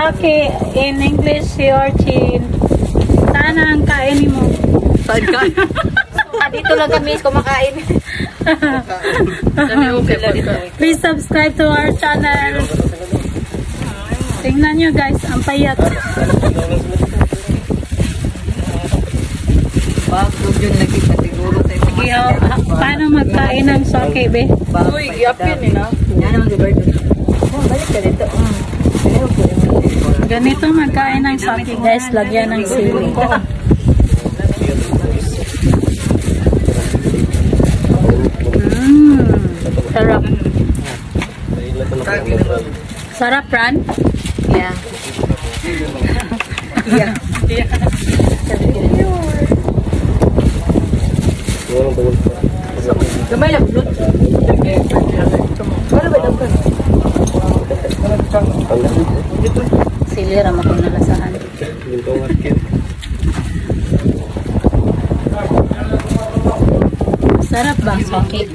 Okay, in English, si Orchin. Saan ang kainin mo? Saan ka? Dito lang kami kumakain. Please subscribe to our channel. Tingnan nyo guys, ang payat. Bakit yun nakita siguro sa mga. Paano magkain ng soke, be? Uy, giyapin na. Yan naman si Berto. Balik ka dito. Ganito magkain ng soke guys, lagyan ng sili. Sarap. Sarap, Ran? Yeah. Yeah. Gamay lang. Sili ram ako nalasahan. Sarap ba? Soke.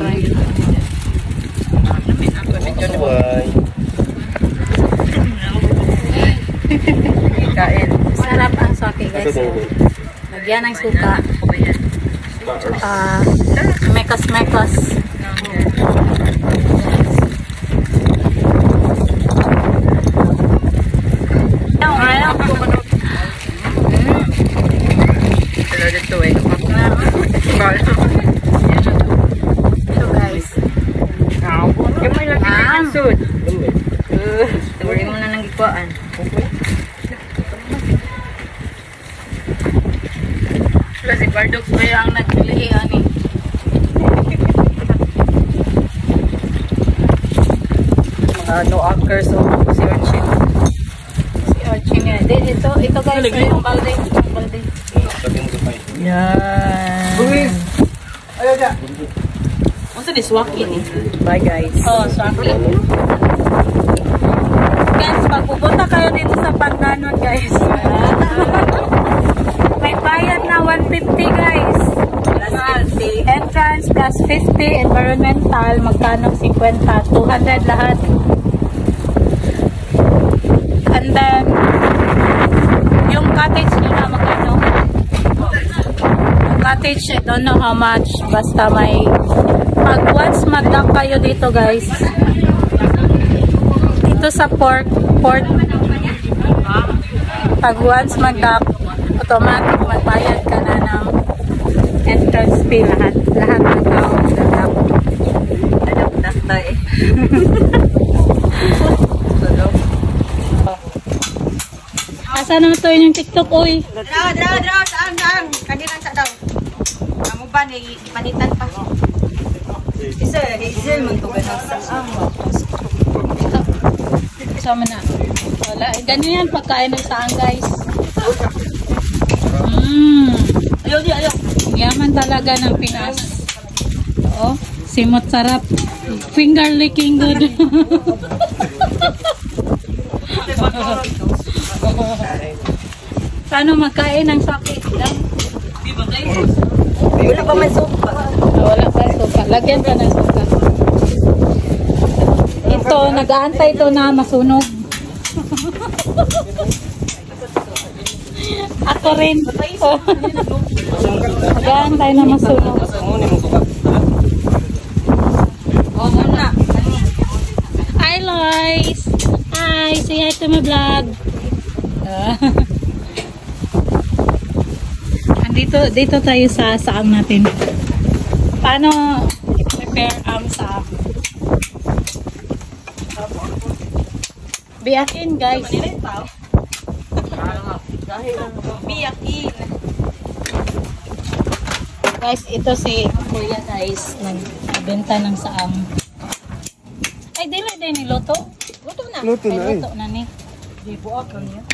Sarap ang soke guys. Lagyan ng suka. Mekas-mekas. So guys. Gamay lang ang sud. Tuloy mo na nang gikuan. Si Bardox ba ang nagpili ani? No anchor so si Orchin. Si Orchin yan. Ito guys, yung balde. Yan. Luis! Ayaw dyan! Unsa ni swaki ni? Bye guys. Oh, swaki. Guys, pag pupunta kayo dito sa Pangganon guys. May bayad na 150 guys. Entrance plus 50, environmental, magkano 50, 200 lahat. And then, yung cottage nyo na magkano? Yung cottage, I don't know how much, basta may, pag once mag-dock kayo dito guys, dito sa port, pag once mag-dock, automatic magbayad ka na ng entrance fee lahat ng tao mag-dock. Anak na eh. Asa naman to yung TikTok, oy? Draw, saan? Kandilan sa daw. Amo ba ni panitan pa? Isa, Hazel man to ganun sa Sama na. Wala, ganyan yan pagkain ng saan guys. Ayaw. Yaman talaga ng Pinas. Oo, simot sarap. Finger licking good. Paano magkain ng sakit lang? Wala pa man suka. Wala pa suka. Lagyan ka ng suka. Ito, nag-aantay ito na masunog. Ako rin. Nag-aantay na masunog. Hi, Lois! Hi! Say hi to my vlog. Dito tayo sa saang natin. Paano prepare ang saang? Biyakin guys. Biyakin. Guys, ito si Kuya guys. Nagbenta ng saang. Ay, dili niluto. Luto na. Luto na eh. Luto na ni. Di buak lang yan.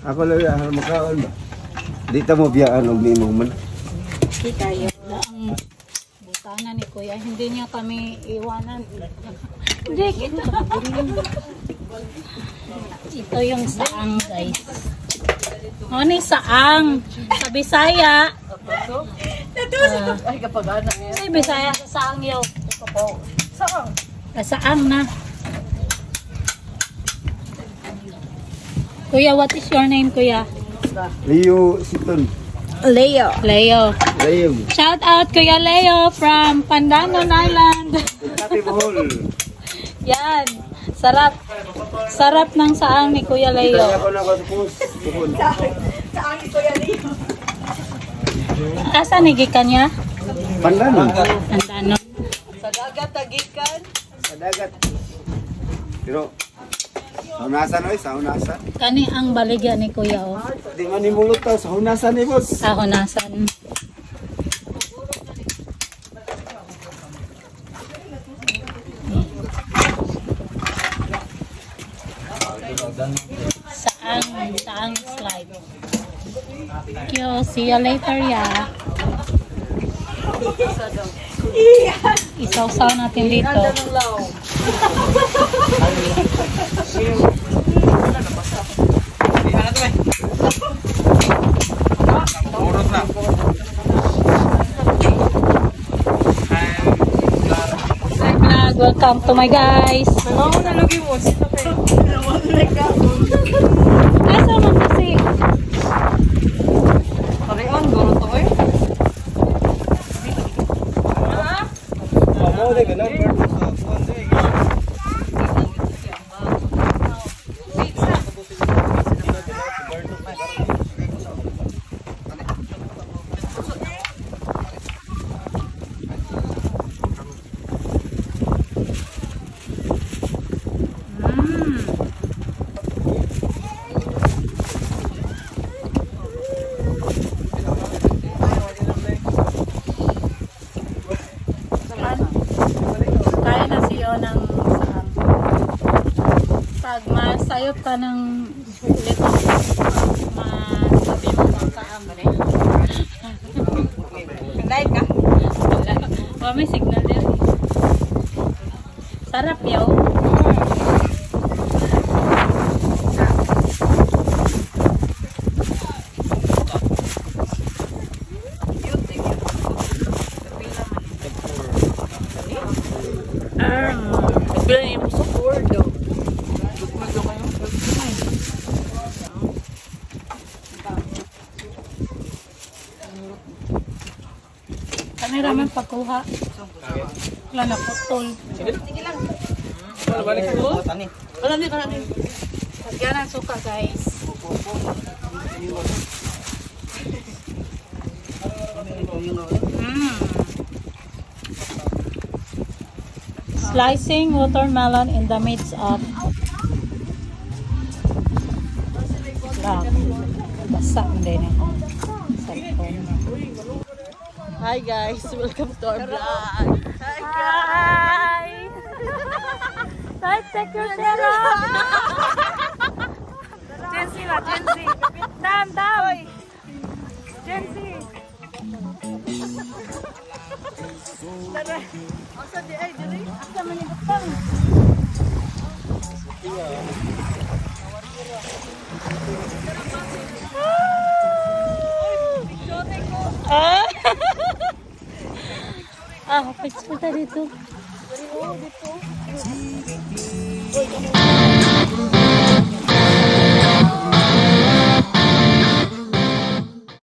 Ako lang yan, makaon ba? Dito mo biyaan ang limong man. Kayo. Ang butana ni Kuya. Hindi niya kami iwanan. Hindi, kita. Ito yung saang guys. O ni saang. Sa Bisaya. Ay kapag anak niya. Sa Bisaya, sa saang yaw. Saan? Saang na. Kuya, what is your name, Kuya? Leo Siton. Leo. Leo. Leo. Shout out, Kuya Leo from Pandanon Island. Happy Bohol. Yan. Sarap. Sarap ng saang ni Kuya Leo. Kaya ko na ako sa pus. Bohol. Saan ito yan, Leo? Asa ni gikan niya? Pandanon. Pandanon. Sa dagat, tagikan. Sa dagat. Pero, sa hunasan oy, sa hunasan. Kani ang baligya ni Kuya, oh. Di man nimulot ta sa hunasan ni boss. Sa Honasan. Saang slide. Thank you. See you later, ya. Isaw-saw natin dito. Welcome to my guys. Asa man kasi? Parion, guro to eh. Kaya na siyo ng pag masayop ka ng lito, masabi mo magkaam. Live ka? Wala, may signal din. Sarap yaw. Kamera man pagkuha. Wala na putol. Sige lang. Lagyan ang suka, guys. Slicing watermelon in the midst of basa din eh. Hi guys, welcome to our vlog. Hi! Let's take your shirt off! Jency na, Jency! Dam, dam! Jency! Asa di ay diri? Asa manibutang? Picture tayo dito.